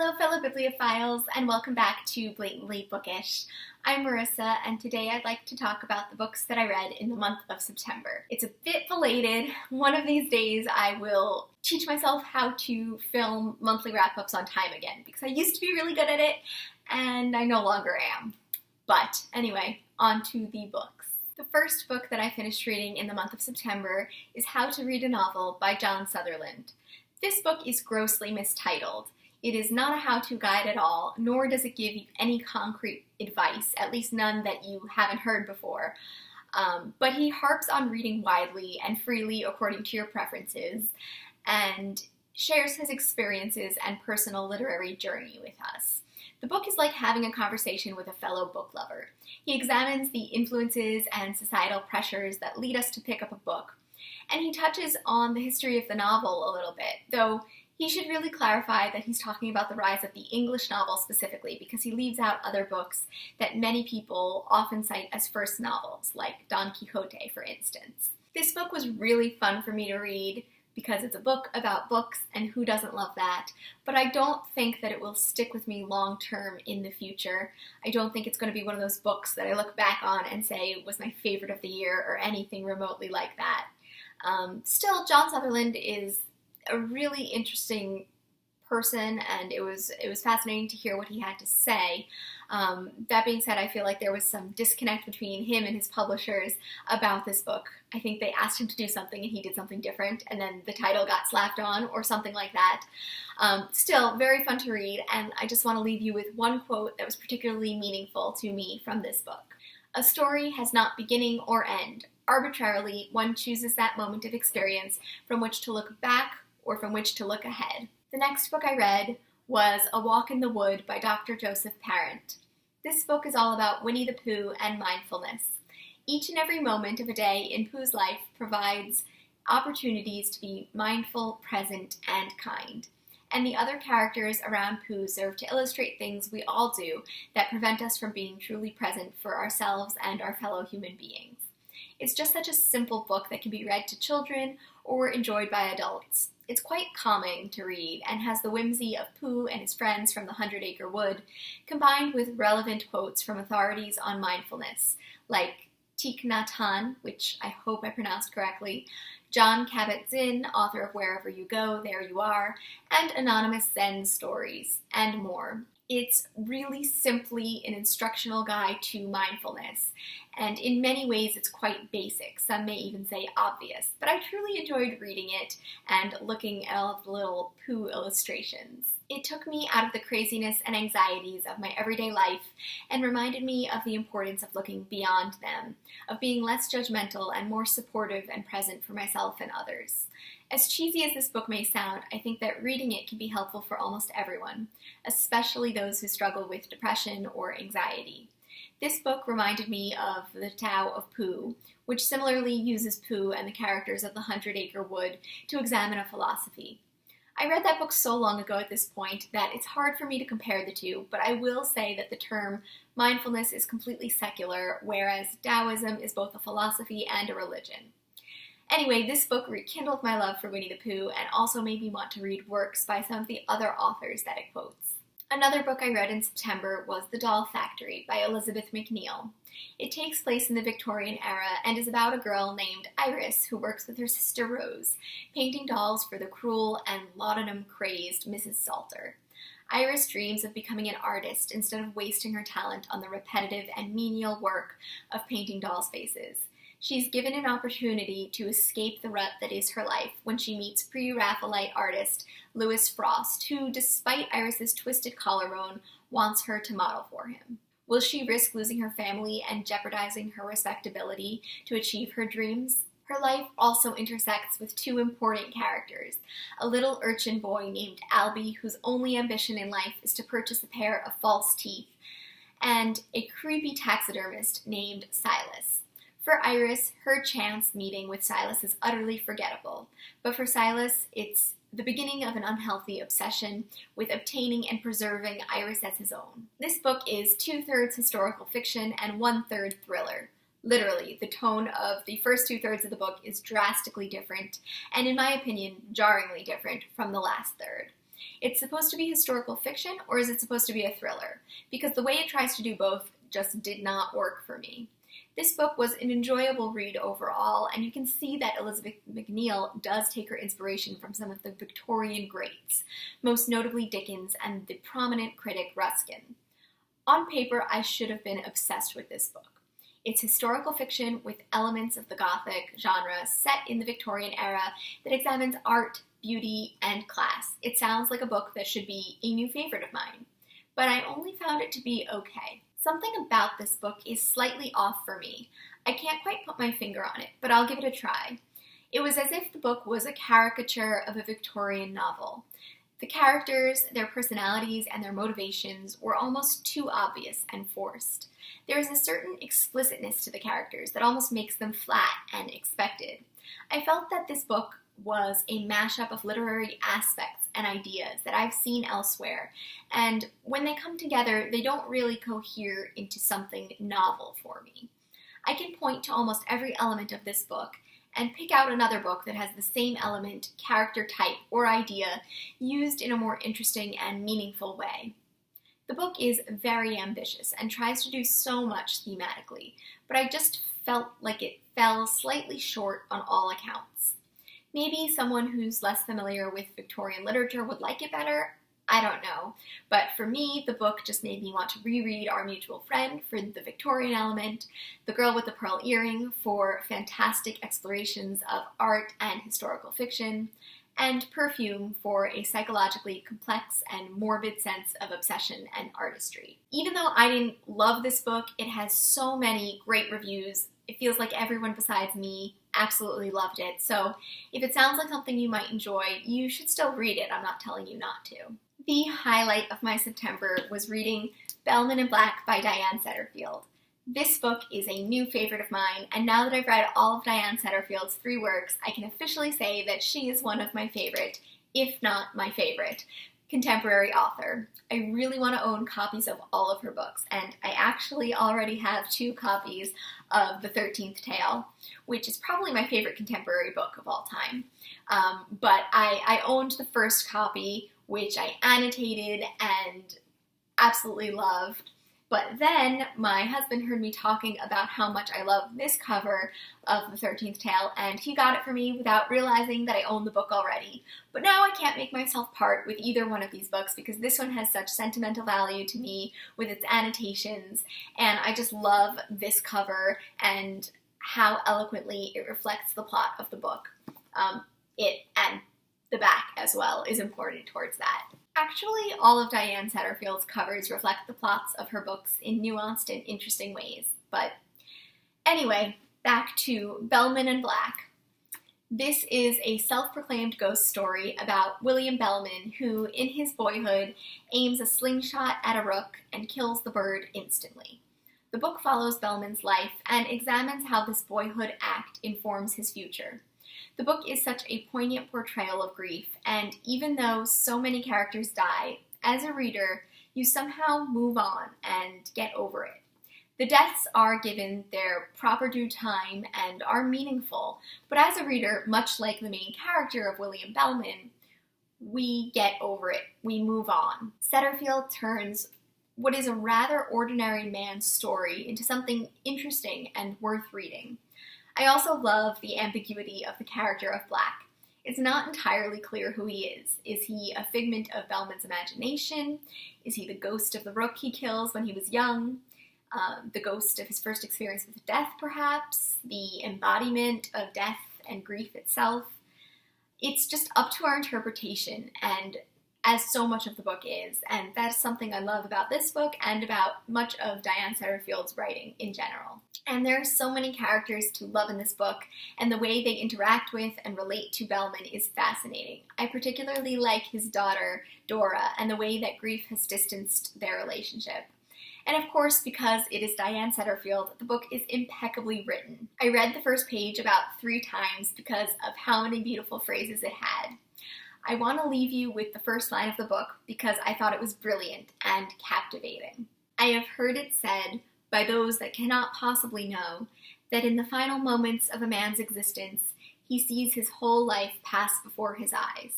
Hello fellow bibliophiles, and welcome back to Blatantly Bookish. I'm Marissa, and today I'd like to talk about the books that I read in the month of September. It's a bit belated. One of these days I will teach myself how to film monthly wrap-ups on time again, because I used to be really good at it, and I no longer am. But anyway, on to the books. The first book that I finished reading in the month of September is How to Read a Novel by Sutherland. This book is grossly mistitled. It is not a how-to guide at all, nor does it give you any concrete advice, at least none that you haven't heard before. But he harps on reading widely and freely according to your preferences, and shares his experiences and personal literary journey with us. The book is like having a conversation with a fellow book lover. He examines the influences and societal pressures that lead us to pick up a book, and he touches on the history of the novel a little bit, though he should really clarify that he's talking about the rise of the English novel specifically, because he leaves out other books that many people often cite as first novels, like Don Quixote, for instance. This book was really fun for me to read because it's a book about books, and who doesn't love that? But I don't think that it will stick with me long term in the future. I don't think it's going to be one of those books that I look back on and say was my favorite of the year or anything remotely like that. Still, Sutherland is a really interesting person, and it was fascinating to hear what he had to say. That being said, I feel like there was some disconnect between him and his publishers about this book. I think they asked him to do something and he did something different, and then the title got slapped on or something like that. Still, very fun to read, and I just want to leave you with one quote that was particularly meaningful to me from this book. "A story has not beginning or end. Arbitrarily, one chooses that moment of experience from which to look back or from which to look ahead." The next book I read was A Walk in the Wood by Dr. Joseph Parent. This book is all about Winnie the Pooh and mindfulness. Each and every moment of a day in Pooh's life provides opportunities to be mindful, present, and kind. And the other characters around Pooh serve to illustrate things we all do that prevent us from being truly present for ourselves and our fellow human beings. It's just such a simple book that can be read to children or enjoyed by adults. It's quite calming to read and has the whimsy of Pooh and his friends from the 100-Acre Wood, combined with relevant quotes from authorities on mindfulness, like Thich Nhat Hanh, which I hope I pronounced correctly, Jon Kabat-Zinn, author of Wherever You Go, There You Are, and anonymous Zen stories, and more. It's really simply an instructional guide to mindfulness, and in many ways it's quite basic, some may even say obvious, but I truly enjoyed reading it and looking at all of the little Pooh illustrations. It took me out of the craziness and anxieties of my everyday life and reminded me of the importance of looking beyond them, of being less judgmental and more supportive and present for myself and others. As cheesy as this book may sound, I think that reading it can be helpful for almost everyone, especially those who struggle with depression or anxiety. This book reminded me of The Tao of Pooh, which similarly uses Pooh and the characters of the 100-Acre Wood to examine a philosophy. I read that book so long ago at this point that it's hard for me to compare the two, but I will say that the term mindfulness is completely secular, whereas Taoism is both a philosophy and a religion. Anyway, this book rekindled my love for Winnie the Pooh and also made me want to read works by some of the other authors that it quotes. Another book I read in September was The Doll Factory by Elizabeth MacNeal. It takes place in the Victorian era and is about a girl named Iris who works with her sister Rose, painting dolls for the cruel and laudanum-crazed Mrs. Salter. Iris dreams of becoming an artist instead of wasting her talent on the repetitive and menial work of painting dolls' faces. She's given an opportunity to escape the rut that is her life when she meets pre-Raphaelite artist Louis Frost, who, despite Iris's twisted collarbone, wants her to model for him. Will she risk losing her family and jeopardizing her respectability to achieve her dreams? Her life also intersects with two important characters, a little urchin boy named Albie, whose only ambition in life is to purchase a pair of false teeth, and a creepy taxidermist named Silas. For Iris, her chance meeting with Silas is utterly forgettable, but for Silas, it's the beginning of an unhealthy obsession with obtaining and preserving Iris as his own. This book is 2/3 historical fiction and 1/3 thriller. Literally, the tone of the first 2/3 of the book is drastically different, and in my opinion, jarringly different from the last third. It's supposed to be historical fiction, or is it supposed to be a thriller? Because the way it tries to do both just did not work for me. This book was an enjoyable read overall, and you can see that Elizabeth MacNeal does take her inspiration from some of the Victorian greats, most notably Dickens and the prominent critic Ruskin. On paper, I should have been obsessed with this book. It's historical fiction with elements of the Gothic genre set in the Victorian era that examines art, beauty, and class. It sounds like a book that should be a new favorite of mine, but I only found it to be okay. Something about this book is slightly off for me. I can't quite put my finger on it, but I'll give it a try. It was as if the book was a caricature of a Victorian novel. The characters, their personalities, and their motivations were almost too obvious and forced. There is a certain explicitness to the characters that almost makes them flat and expected. I felt that this book was a mashup of literary aspects and ideas that I've seen elsewhere, and when they come together, they don't really cohere into something novel for me. I can point to almost every element of this book and pick out another book that has the same element, character type, or idea used in a more interesting and meaningful way. The book is very ambitious and tries to do so much thematically, but I just felt like it fell slightly short on all accounts. Maybe someone who's less familiar with Victorian literature would like it better. I don't know. But for me, the book just made me want to reread Our Mutual Friend for the Victorian element, The Girl with the Pearl Earring for fantastic explorations of art and historical fiction, and Perfume for a psychologically complex and morbid sense of obsession and artistry. Even though I didn't love this book, it has so many great reviews. It feels like everyone besides me absolutely loved it. So if it sounds like something you might enjoy, you should still read it. I'm not telling you not to. The highlight of my September was reading Bellman and Black by Diane Setterfield. This book is a new favorite of mine, and now that I've read all of Diane Setterfield's 3 works, I can officially say that she is one of my favorite, if not my favorite, contemporary author. I really want to own copies of all of her books, and I actually already have 2 copies of The 13th Tale, which is probably my favorite contemporary book of all time. But I owned the first copy, which I annotated and absolutely loved. But then my husband heard me talking about how much I love this cover of The 13th Tale, and he got it for me without realizing that I owned the book already. But now I can't make myself part with either one of these books because this one has such sentimental value to me with its annotations, and I just love this cover and how eloquently it reflects the plot of the book. It and the back as well is important towards that. Actually, all of Diane Setterfield's covers reflect the plots of her books in nuanced and interesting ways. But anyway, back to Bellman and Black. This is a self-proclaimed ghost story about William Bellman, who, in his boyhood, aims a slingshot at a rook and kills the bird instantly. The book follows Bellman's life and examines how this boyhood act informs his future. The book is such a poignant portrayal of grief, and even though so many characters die, as a reader, you somehow move on and get over it. The deaths are given their proper due time and are meaningful, but as a reader, much like the main character of William Bellman, we get over it, we move on. Setterfield turns what is a rather ordinary man's story into something interesting and worth reading. I also love the ambiguity of the character of Black. It's not entirely clear who he is. Is he a figment of Bellman's imagination? Is he the ghost of the rook he kills when he was young? The ghost of his first experience with death, perhaps? The embodiment of death and grief itself? It's just up to our interpretation, and as so much of the book is, and that's something I love about this book and about much of Diane Setterfield's writing in general. And there are so many characters to love in this book, and the way they interact with and relate to Bellman is fascinating. I particularly like his daughter, Dora, and the way that grief has distanced their relationship. And of course, because it is Diane Setterfield, the book is impeccably written. I read the first page about 3 times because of how many beautiful phrases it had. I want to leave you with the first line of the book because I thought it was brilliant and captivating. I have heard it said by those that cannot possibly know that in the final moments of a man's existence, he sees his whole life pass before his eyes.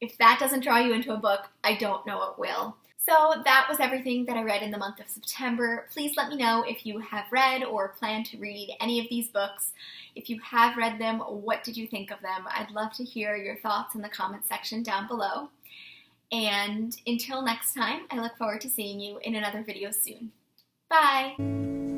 If that doesn't draw you into a book, I don't know what will. So that was everything that I read in the month of September. Please let me know if you have read or plan to read any of these books. If you have read them, what did you think of them? I'd love to hear your thoughts in the comment section down below. And until next time, I look forward to seeing you in another video soon. Bye!